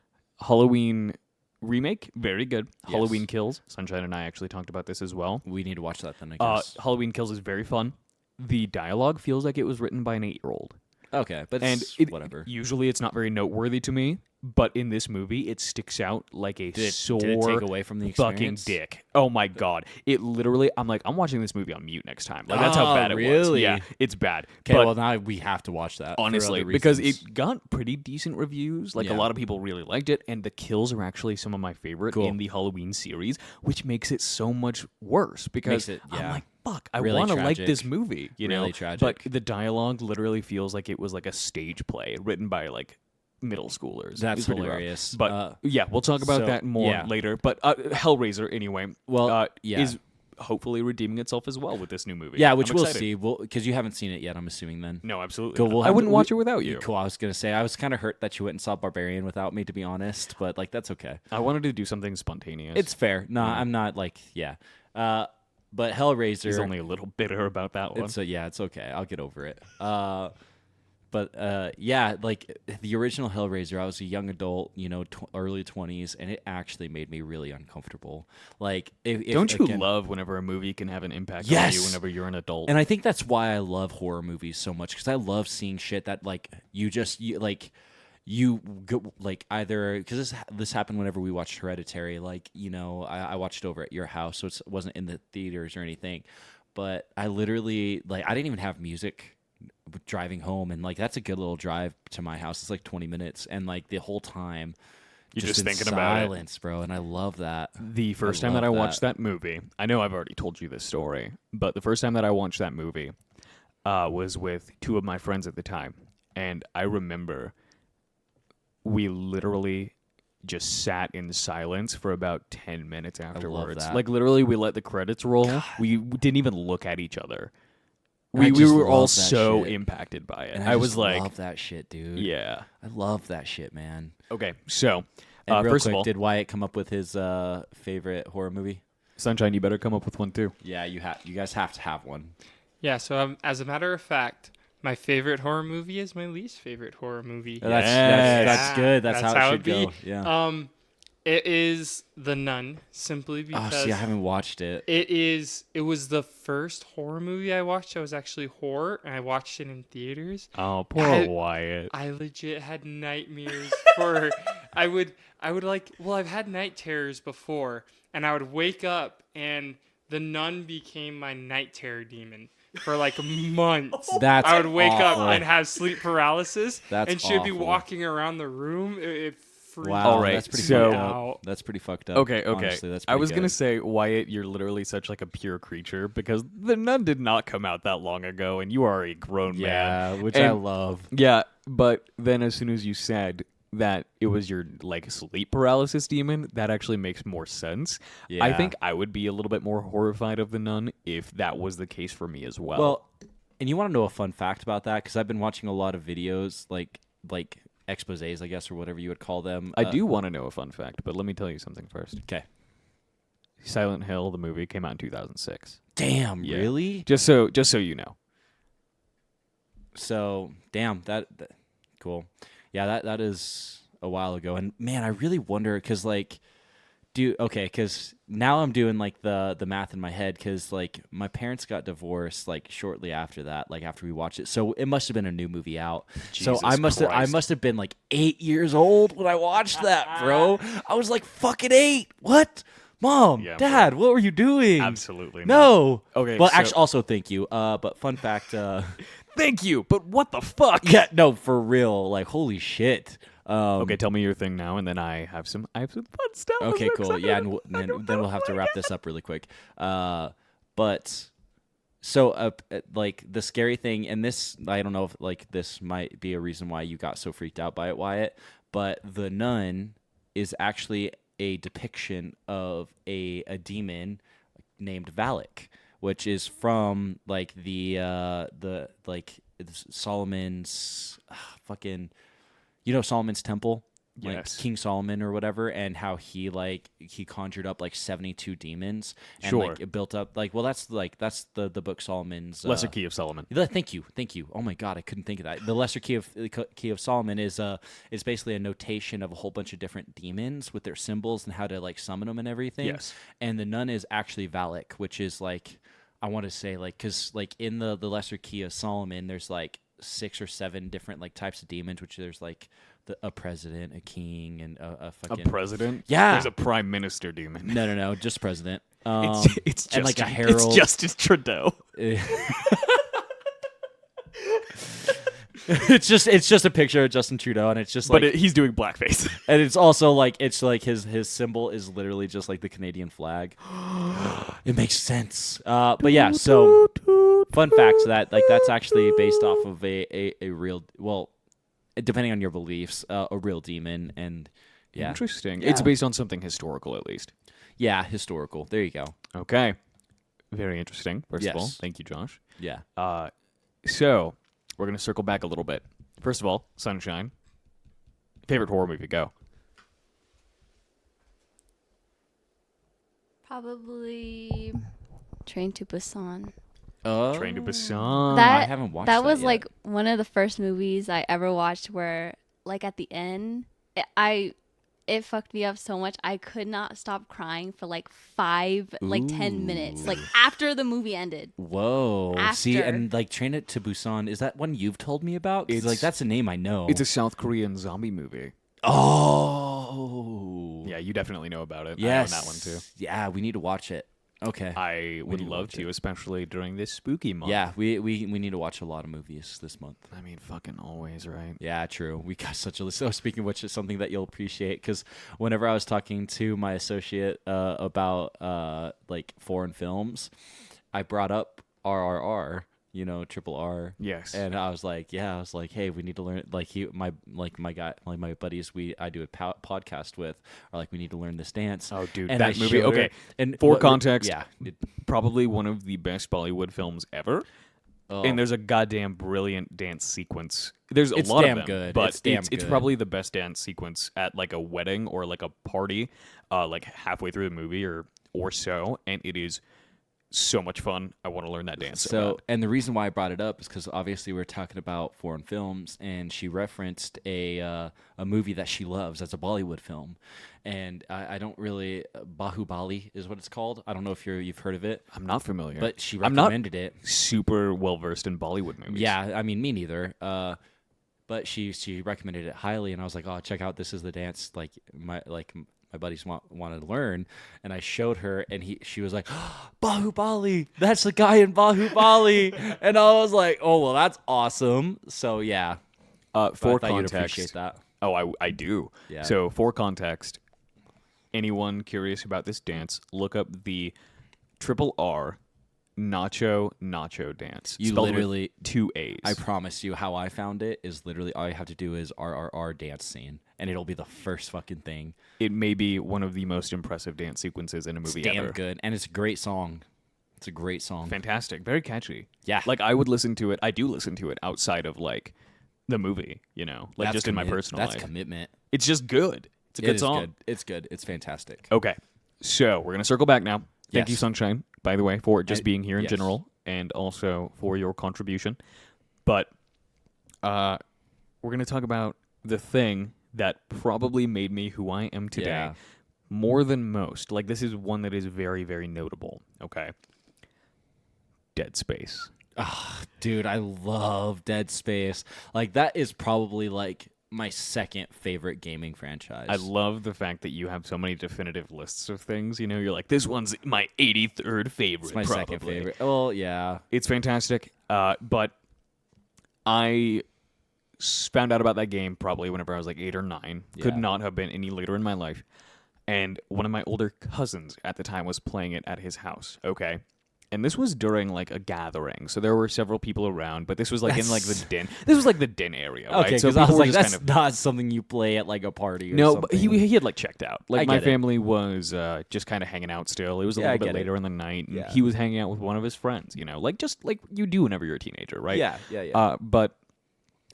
Halloween remake, very good. Yes. Halloween Kills. Sunshine and I actually talked about this as well. We need to watch that then, I guess. Halloween Kills is very fun. The dialogue feels like it was written by an 8-year-old. Okay, but whatever. Usually it's not very noteworthy to me, but in this movie it sticks out like a sore did it take away from the experience? Fucking dick. Oh my god. It literally, I'm watching this movie on mute next time. Like that's how bad it was. Yeah, it's bad. Okay, well now we have to watch that. Honestly, because it got pretty decent reviews. Like a lot of people really liked it, and the kills are actually some of my favorite in the Halloween series, which makes it so much worse because I'm like, fuck, I want to like this movie, you know? Tragic. But the dialogue literally feels like it was like a stage play written by like middle schoolers. That's hilarious. But we'll talk about that more later. But Hellraiser, anyway, is hopefully redeeming itself as well with this new movie. Yeah, which we'll see. Because you haven't seen it yet, I'm assuming then. No, absolutely. Cool. I wouldn't watch it without you. Cool. I was going to say, I was kind of hurt that you went and saw Barbarian without me, to be honest. But like, that's okay. I wanted to do something spontaneous. It's fair. No, I'm not like, but Hellraiser... He's only a little bitter about that one. It's okay. I'll get over it. Like the original Hellraiser, I was a young adult, early 20s, and it actually made me really uncomfortable. Like, don't you love whenever a movie can have an impact on you whenever you're an adult? And I think that's why I love horror movies so much, because I love seeing shit that like you go like either because this happened whenever we watched Hereditary. Like I watched over at your house, so it wasn't in the theaters or anything. But I literally I didn't even have music driving home, and like that's a good little drive to my house. It's like 20 minutes, and like the whole time you're just thinking about silence, bro. And I love that. The first time that I watched that movie, I know I've already told you this story, but the first time that I watched that movie was with two of my friends at the time, and I remember we literally just sat in silence for about 10 minutes afterwards. Like literally we let the credits roll. God. We didn't even look at each other. We were all so impacted by it. And I was like, love that shit, dude. Yeah. I love that shit, man. Okay, so and first quick, of all, did Wyatt come up with his favorite horror movie? Sunshine, you better come up with one too. Yeah, you guys have to have one. Yeah, so as a matter of fact, my favorite horror movie is my least favorite horror movie. That's good. That's how it should go. Yeah. It is The Nun, simply because I haven't watched it. It was the first horror movie I watched that was actually horror, and I watched it in theaters. Oh, poor Wyatt. I legit had nightmares for I would I've had night terrors before, and I would wake up and the nun became my night terror demon for like months. That's I would wake awful. up and have sleep paralysis, That's and she'd be awful. walking around the room. It freaked Wow, All right, that's pretty so- fucked out. up. That's pretty fucked up. Okay. Honestly, that's I pretty was good. gonna say, Wyatt, you're literally such like a pure creature because the nun did not come out that long ago, and you are a grown man. Yeah, which I And- love. Yeah, but then as soon as you said that it was your like sleep paralysis demon, that actually makes more sense. I Yeah. think I would be a little bit more horrified of the nun if that was the case for me as well. Well, and you want to know a fun fact about that? Because I've been watching a lot of videos, like exposés, I guess, or whatever you would call them. I do want to know a fun fact, but let me tell you something first. Okay. Silent Hill, the movie, came out in 2006. Damn, Yeah. really? Just so you know. So, damn, that cool. Yeah, that is a while ago. And man, I really wonder because because now I'm doing like the math in my head because like my parents got divorced like shortly after that, like after we watched it. So it must have been a new movie out. So I Jesus must have been like 8 years old when I watched that, bro. I was like fucking 8. What? Mom, Yeah, Dad, what were you doing? Absolutely not. No. Okay, Well, so- actually, also thank you. But fun fact. Thank you, but what the fuck? Yeah, no, for real. Like, holy shit. Okay, tell me your thing now, and then I have some fun stuff. I'm Okay, so cool. excited. Yeah, and then we'll have to wrap this up really quick. But so, like the scary thing, and this, I don't know if like this might be a reason why you got so freaked out by it, Wyatt. But the nun is actually a depiction of a demon named Valak, which is from like the it's Solomon's fucking, Solomon's temple, like Yes. King Solomon or whatever, and how he conjured up like 72 demons and Sure. like it built up that's the book Solomon's Lesser Key of Solomon. Thank you. Oh my God, I couldn't think of that. The Lesser Key of Solomon is basically a notation of a whole bunch of different demons with their symbols and how to like summon them and everything. Yes. And the nun is actually Valak, which is like, I want to say like, because like in the Lesser Key of Solomon, there's like 6 or 7 different like types of demons, which there's like a president, a king, and a A fucking president? Yeah. There's a prime minister demon. no, just president. It's and like a Justin- herald. It's Justin Trudeau. It's just a picture of Justin Trudeau, and it's just like, But he's doing blackface. and it's also like his symbol is literally just like the Canadian flag. It makes sense. But yeah, so fun fact that like that's actually based off of a real, well, depending on your beliefs, a real demon, and yeah, Interesting. Yeah. It's based on something historical, at least. yeah, historical. There you go. Okay. Very interesting, first of all. Yes. Thank you, Josh. Yeah. So, we're going to circle back a little bit. First of all, Sunshine. Favorite horror movie, go. Probably Train to Busan. Oh, Train to Busan. That I haven't watched that that was yet. like one of the first movies I ever watched where like at the end it fucked me up so much I could not stop crying for like 10 minutes like after the movie ended. Whoa. See, After. and like Train It to Busan, is that one you've told me about? 'Cause, It's- like that's a name I know. It's a South Korean zombie movie. Oh. Yeah, you definitely know about it. Yes. I own that one, too. Yeah, we need to watch it. Okay. I would need to love watch to, it. especially during this spooky month. Yeah, we need to watch a lot of movies this month. I mean, fucking always, right? Yeah, true. We got such a list. So speaking of which, it's something that you'll appreciate because whenever I was talking to my associate about like foreign films, I brought up RRR, Triple R. Yes. And I was like, hey, we need to learn. Like my buddies I do a podcast with are like, we need to learn this dance. Oh, dude, and that I movie. showed her- Okay, and for what- context, yeah. probably one of the best Bollywood films ever. Oh. And there's a goddamn brilliant dance sequence. There's a It's lot damn of them, good. but It's damn it's good. probably the best dance sequence at like a wedding or like a party, like halfway through the movie or so, and it is so much fun. I want to learn that dance. So, bad. and the reason why I brought it up is because obviously we're talking about foreign films, and she referenced a movie that she loves as a Bollywood film, and I don't really Bahubali is what it's called. I don't know if you've heard of it, I'm not familiar, but she I'm not recommended it. super well versed in Bollywood movies. Yeah, I mean me neither. But but she recommended it highly, and I was like, oh, check out, this is the dance my buddies wanted to learn, and I showed her, and she was like, oh, Bahubali, that's the guy in Bahubali, and I was like, oh well, that's awesome. So yeah, for I thought you'd context, appreciate that. Oh, I do. Yeah. So for context, anyone curious about this dance, look up the triple R nacho dance. You spelled with literally 2 A's. I promise you, how I found it is literally all you have to do is RRR dance scene, and it'll be the first fucking thing. It may be one of the most impressive dance sequences in a It's movie damn ever. good, and it's a great song. It's a great song. Fantastic, very catchy. Yeah. Like I would listen to it. I do listen to it outside of like the movie, you know, like That's just in my personal That's life. commitment. It's just good. It's a It good is song. good. It's good. It's fantastic. Okay, so we're gonna circle back now. Thank you, Yes. Sunshine, by the way, for just being here in yes. general, and also for your contribution. But we're gonna talk about the thing that probably made me who I am today, Yeah. more than most. Like this is one that is very, very notable. Okay, Dead Space. Dude, I love Dead Space. Like, that is probably like my second favorite gaming franchise. I love the fact that you have so many definitive lists of things. You know, you're like, this one's my 83rd favorite. It's my probably. second favorite. Well, yeah. It's fantastic. But I found out about that game probably whenever I was like 8 or 9. Could Yeah. not have been any later in my life. And one of my older cousins at the time was playing it at his house. Okay. And this was during like a gathering, so there were several people around. But this was like in like the den. This was like the den area, right? Okay, so because I people was were like, just that's not something you play at like a party or no, something. but he had like checked out. Like I my get it. family was just kind of hanging out still. It was a Yeah, I little bit get it. later in the night, and Yeah. he was hanging out with one of his friends. You know, like just like you do whenever you're a teenager, right? Yeah. But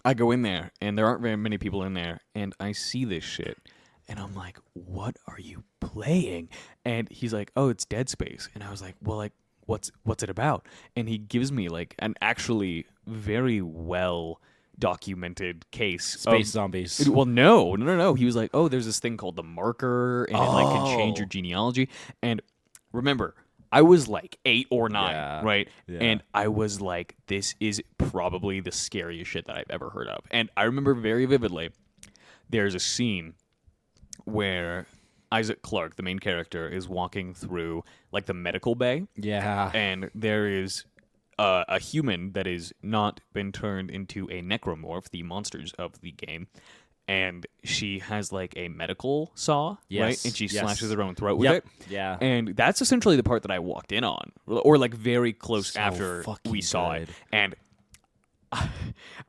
I go in there, and there aren't very many people in there, and I see this shit, and I'm like, "What are you playing?" And he's like, "Oh, it's Dead Space," and I was like, "Well, like, what's it about?" And he gives me like an actually very well documented case Space of zombies. well, no. He was like, "Oh, there's this thing called the marker, and it like can change your genealogy." And remember, I was like 8 or 9, Yeah. right? Yeah. And I was like, "This is probably the scariest shit that I've ever heard of." And I remember very vividly, there's a scene where Isaac Clarke, the main character, is walking through like the medical bay, Yeah. and there is a human that is not been turned into a necromorph, the monsters of the game, and she has like a medical saw, right? Yes, And she yes. slashes her own throat with Yep. it. Yeah. And that's essentially the part that I walked in on, or like very close So after fucking we saw it. good. And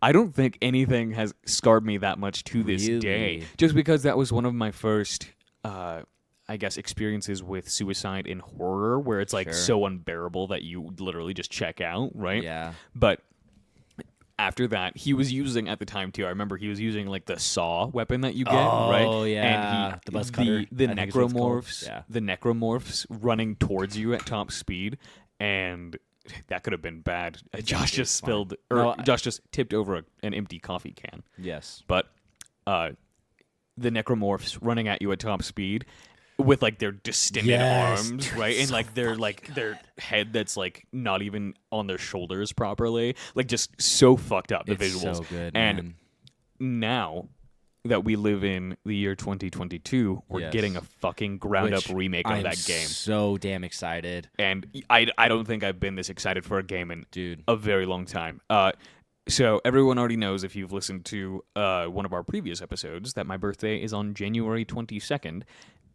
I don't think anything has scarred me that much to this day, Really? just because that was one of my first, I guess, experiences with suicide in horror, where it's like Sure. so unbearable that you literally just check out, right? Yeah. But after that, he was using at the time too. I remember he was using like the saw weapon that you get, right? Oh, yeah. And he, The buzz cutter, the I think is what it's called. necromorphs, Yeah. the necromorphs running towards you at top speed, and that could have been bad. Josh just fine. spilled, or No, Josh just tipped over an empty coffee can. Yes. But the necromorphs running at you at top speed with like their distended Yes. arms, right? And So like their head that's like not even on their shoulders properly. Like just so fucked up, the It's visuals. so good, and man. now that we live in the year 2022, we're Yes. getting a fucking ground up Which remake of I'm that game. so damn excited. And I don't think I've been this excited for a game in Dude. a very long time. So everyone already knows, if you've listened to one of our previous episodes, that my birthday is on January 22nd,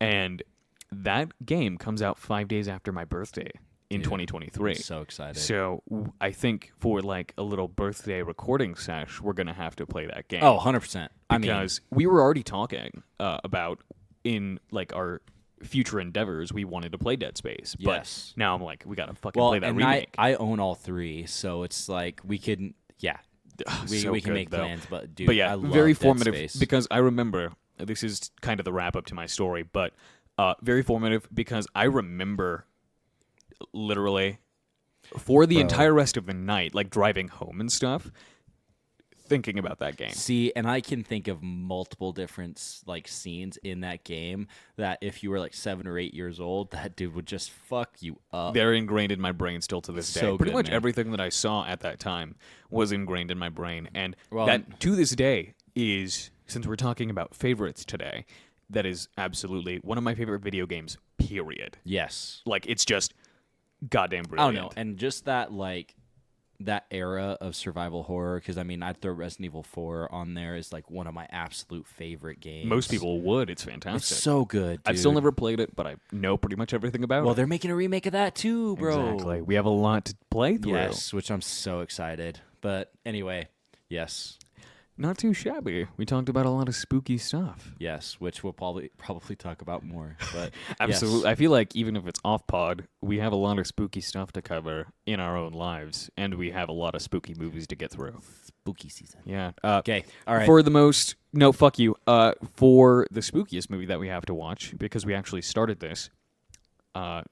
and that game comes out 5 days after my birthday in 2023. I'm so excited. So I think for like a little birthday recording sesh, we're gonna have to play that game. Oh, 100%. Because we were already talking about in like our future endeavors, we wanted to play Dead Space. But Yes. now I'm like, we gotta fucking well, play that and remake. I own all 3, so it's like we can, yeah, we So can good, make though. plans. But dude, But yeah, I love very Dead formative Space. because I remember, this is kind of the wrap up to my story, but very formative because I remember literally for the Bro. entire rest of the night, like driving home and stuff, thinking about that game. See, and I can think of multiple different like scenes in that game that if you were like 7 or 8 years old, that dude would just fuck you up. They're ingrained in my brain still to this day. So Pretty good, much man. everything that I saw at that time was ingrained in my brain. And Well, that, to this day, is, since we're talking about favorites today, that is absolutely one of my favorite video games, period. Yes. Like, it's just goddamn I brilliant. don't know. And just that, like, that era of survival horror, because, I mean, I'd throw Resident Evil 4 on there as, like, one of my absolute favorite games. Most people would. It's fantastic. It's so good, dude. I've still never played it, but I know pretty much everything about Well, it. they're making a remake of that, too, bro. Exactly. We have a lot to play through. Yes, which I'm so excited. But anyway, yes. Not too shabby. We talked about a lot of spooky stuff. Yes, which we'll probably talk about more. But Absolutely. yes. I feel like even if it's off pod, we have a lot of spooky stuff to cover in our own lives, and we have a lot of spooky movies to get through. Spooky season. Yeah. Okay. All right. For the most, no, fuck you. For the spookiest movie that we have to watch, because we actually started this, 2-3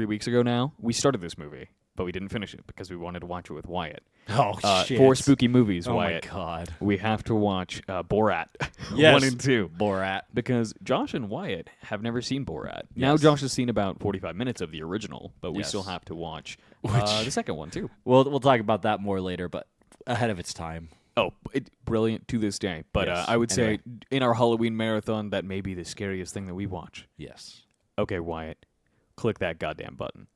weeks ago now, we started this movie, but we didn't finish it because we wanted to watch it with Wyatt. Oh shit. For spooky movies, Oh Wyatt, my god. we have to watch Borat Yes. 1 and 2. Borat. Because Josh and Wyatt have never seen Borat. Now Yes. Josh has seen about 45 minutes of the original, but we Yes. still have to watch Which- the second one too. We'll talk about that more later, but ahead of its time. Oh, brilliant to this day. But Yes. I would Anyway. say in our Halloween marathon, that may be the scariest thing that we watch. Yes. Okay, Wyatt, click that goddamn button.